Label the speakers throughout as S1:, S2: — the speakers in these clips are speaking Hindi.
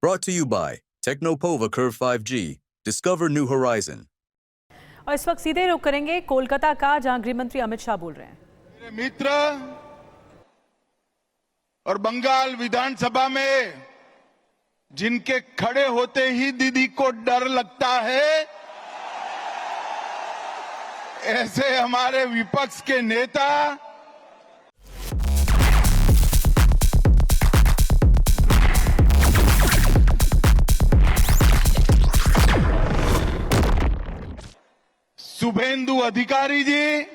S1: Brought to you by Technopova Curve 5G. Discover new horizon.
S2: और इस वक्त सीधे रुख करेंगे कोलकाता का, जहां गृह मंत्री अमित शाह बोल रहे हैं।
S3: मेरे मित्र और बंगाल विधानसभा में जिनके खड़े होते ही दीदी को डर लगता है, ऐसे हमारे विपक्ष के नेता शुभेंदु अधिकारी जी,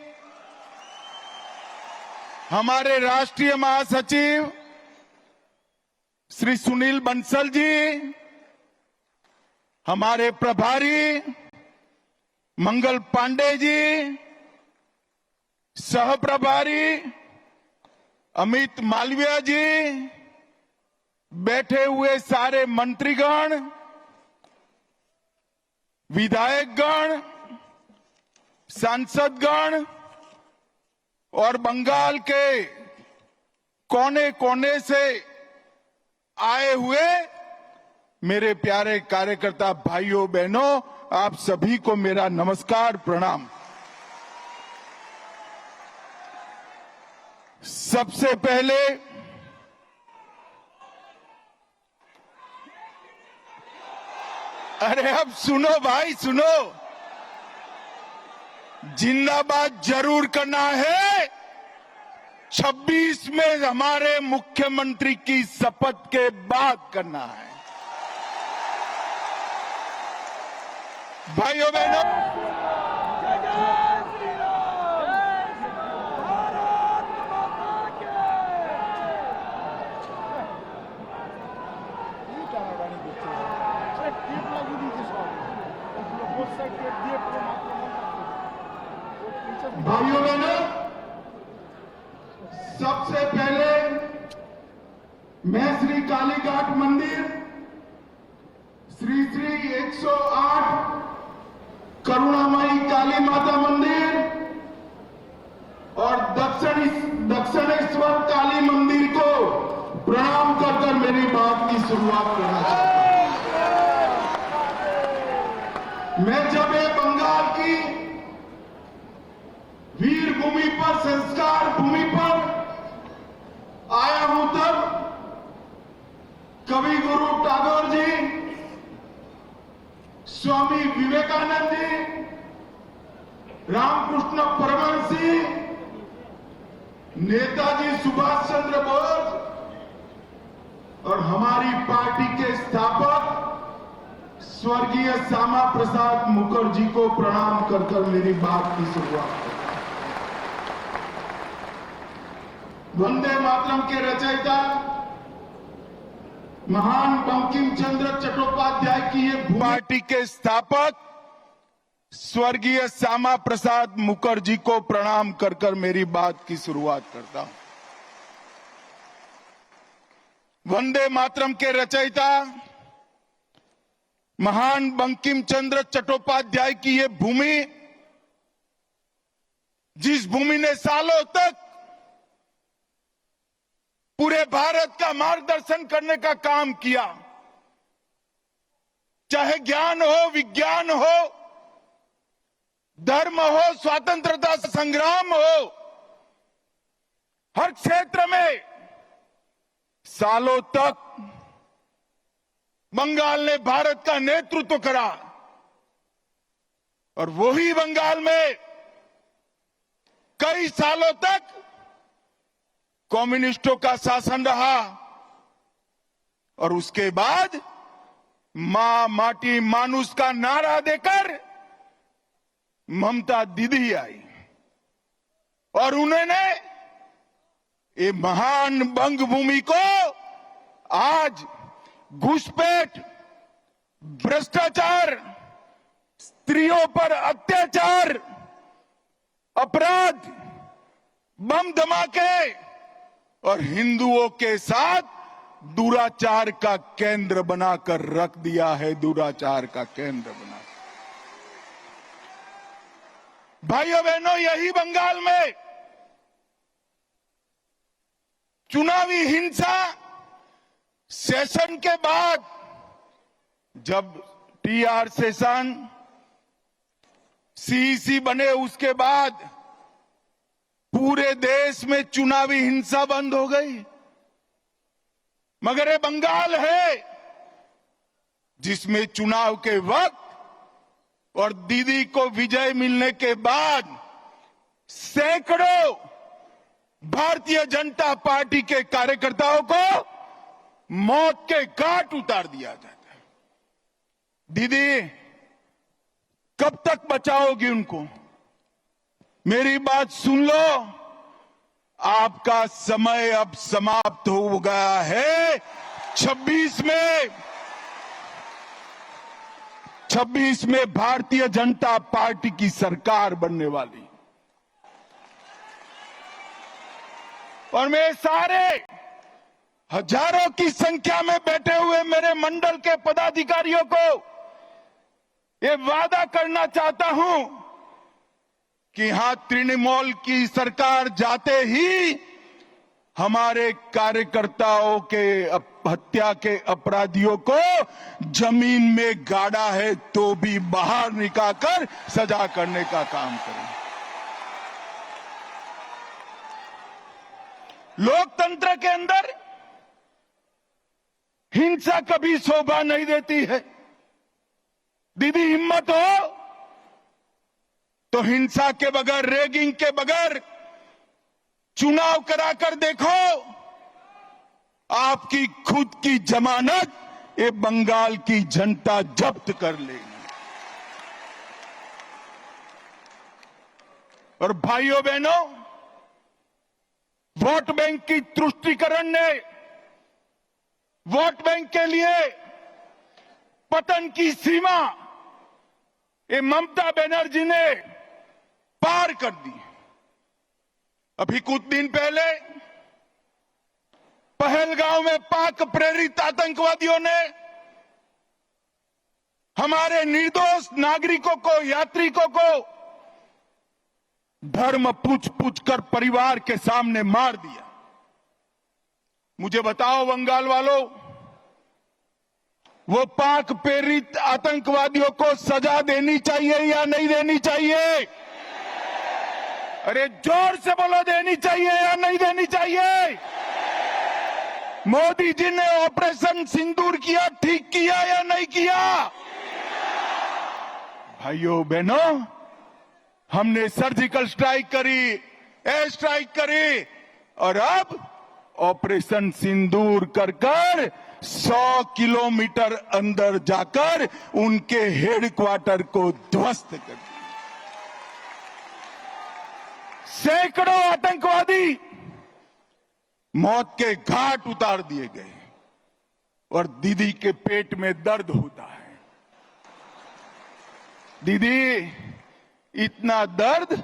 S3: हमारे राष्ट्रीय महासचिव श्री सुनील बंसल जी, हमारे प्रभारी मंगल पांडे जी, सह प्रभारी अमित मालविया जी, बैठे हुए सारे मंत्रीगण, विधायकगण, सांसदगण और बंगाल के कोने कोने से आए हुए मेरे प्यारे कार्यकर्ता भाइयों बहनों, आप सभी को मेरा नमस्कार, प्रणाम। सबसे पहले अरे अब सुनो भाई, सुनो, जिंदाबाद जरूर करना है। 26 में हमारे मुख्यमंत्री की शपथ के बाद करना है। भाइयों बहनों, भाइयों बहनों, सबसे पहले मैं श्री कालीघाट मंदिर, श्री श्री 108 करुणामयी काली माता मंदिर और दक्षिणेश्वर काली मंदिर को प्रणाम कर मेरी बात की शुरुआत करना चाहता हूं। मैं जब ये बंगाल की वीर भूमि पर, संस्कार भूमि पर आया हूं, तब कवि गुरु टैगोर जी, स्वामी विवेकानंद जी, रामकृष्ण परमहंस, नेताजी सुभाष चंद्र बोस और हमारी पार्टी के स्थापक स्वर्गीय श्यामा प्रसाद मुखर्जी को प्रणाम कर मेरी बात की शुरुआत। वंदे मातरम के रचयिता महान बंकिम चंद्र चट्टोपाध्याय की ये पार्टी के स्थापक स्वर्गीय श्यामा प्रसाद मुखर्जी को प्रणाम कर मेरी बात की शुरुआत करता हूं। वंदे मातरम के रचयिता महान बंकिम चंद्र चट्टोपाध्याय की ये भूमि, जिस भूमि ने सालों तक पूरे भारत का मार्गदर्शन करने का काम किया, चाहे ज्ञान हो, विज्ञान हो, धर्म हो, स्वतंत्रता संग्राम हो, हर क्षेत्र में सालों तक बंगाल ने भारत का नेतृत्व करा। और वही बंगाल में कई सालों तक कम्युनिस्टों का शासन रहा और उसके बाद मां माटी मानुष का नारा देकर ममता दीदी आई और उन्होंने ये महान बंग भूमि को आज घुसपैठ, भ्रष्टाचार, स्त्रियों पर अत्याचार, अपराध, बम धमाके और हिंदुओं के साथ दुराचार का केंद्र बनाकर रख दिया है, दुराचार का केंद्र बना। भाइयों बहनों, यही बंगाल में चुनावी हिंसा सेशन के बाद जब टीआर सेशन सीईसी बने उसके बाद पूरे देश में चुनावी हिंसा बंद हो गई, मगर ये बंगाल है जिसमें चुनाव के वक्त और दीदी को विजय मिलने के बाद सैकड़ों भारतीय जनता पार्टी के कार्यकर्ताओं को मौत के घाट उतार दिया जाता है। दीदी कब तक बचाओगी उनको? मेरी बात सुन लो, आपका समय अब समाप्त हो गया है। 26 में भारतीय जनता पार्टी की सरकार बनने वाली, और मैं सारे हजारों की संख्या में बैठे हुए मेरे मंडल के पदाधिकारियों को ये वादा करना चाहता हूं कि यहां तृणमूल की सरकार जाते ही हमारे कार्यकर्ताओं के हत्या के अपराधियों को जमीन में गाड़ा है तो भी बाहर निकालकर सजा करने का काम करें। लोकतंत्र के अंदर हिंसा कभी शोभा नहीं देती है। दीदी हिम्मत हो तो हिंसा के बगैर, रैगिंग के बगैर चुनाव कराकर देखो, आपकी खुद की जमानत ये बंगाल की जनता जब्त कर लेगी। और भाइयों बहनों, वोट बैंक की तुष्टीकरण ने वोट बैंक के लिए पतन की सीमा ये ममता बनर्जी ने पार कर दी। अभी कुछ दिन पहले पहलगांव में पाक प्रेरित आतंकवादियों ने हमारे निर्दोष नागरिकों को, यात्रिकों को धर्म पूछ कर परिवार के सामने मार दिया। मुझे बताओ बंगाल वालों, वो पाक प्रेरित आतंकवादियों को सजा देनी चाहिए या नहीं देनी चाहिए? अरे जोर से बोलो, देनी चाहिए या नहीं देनी चाहिए? मोदी जी ने ऑपरेशन सिंदूर किया, ठीक किया या नहीं किया? भाइयों बहनों, हमने सर्जिकल स्ट्राइक करी, एयर स्ट्राइक करी, और अब ऑपरेशन सिंदूर कर 100 किलोमीटर अंदर जाकर उनके हेडक्वार्टर को ध्वस्त कर दिया। सैकड़ों आतंकवादी मौत के घाट उतार दिए गए, और दीदी के पेट में दर्द होता है। दीदी, इतना दर्द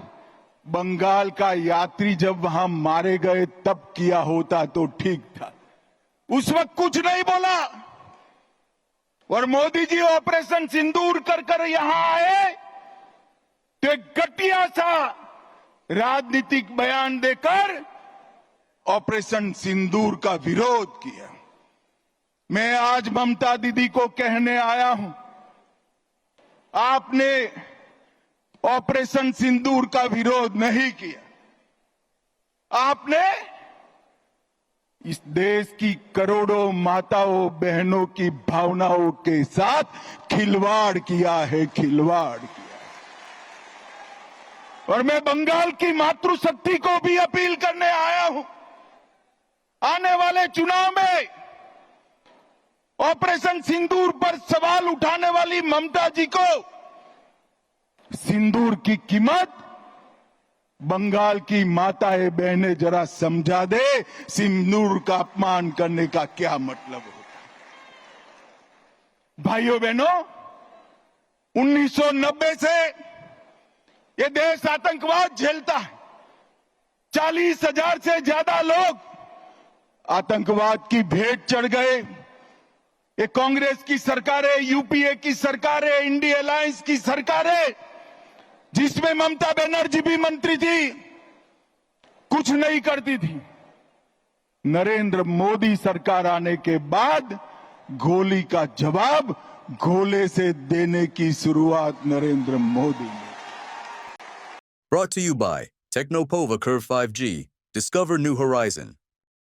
S3: बंगाल का यात्री जब वहां मारे गए तब किया होता तो ठीक था। उस वक्त कुछ नहीं बोला, और मोदी जी ऑपरेशन सिंदूर कर यहां आए तो एक घटिया सा राजनीतिक बयान देकर ऑपरेशन सिंदूर का विरोध किया। मैं आज ममता दीदी को कहने आया हूं, आपने ऑपरेशन सिंदूर का विरोध नहीं किया, आपने इस देश की करोड़ों माताओं बहनों की भावनाओं के साथ खिलवाड़ किया है, खिलवाड़ किया। और मैं बंगाल की मातृशक्ति को भी अपील करने आया हूं, आने वाले चुनाव में ऑपरेशन सिंदूर पर सवाल उठाने वाली ममता जी को सिंदूर की कीमत बंगाल की माताएं बहनें जरा समझा दे, सिंदूर का अपमान करने का क्या मतलब होता है। भाइयों बहनों, 1990 से ये देश आतंकवाद झेलता है। 40,000 से ज्यादा लोग आतंकवाद की भेंट चढ़ गए। ये कांग्रेस की सरकारें, यूपीए की सरकारें, इंडिया अलायंस की सरकारें, जिसमें ममता बनर्जी भी मंत्री थी, कुछ नहीं करती थी। नरेंद्र मोदी सरकार आने के बाद गोली का जवाब गोले से देने की शुरुआत नरेंद्र मोदी ने।
S1: Brought to you by Technopova Curve 5G. Discover new horizon.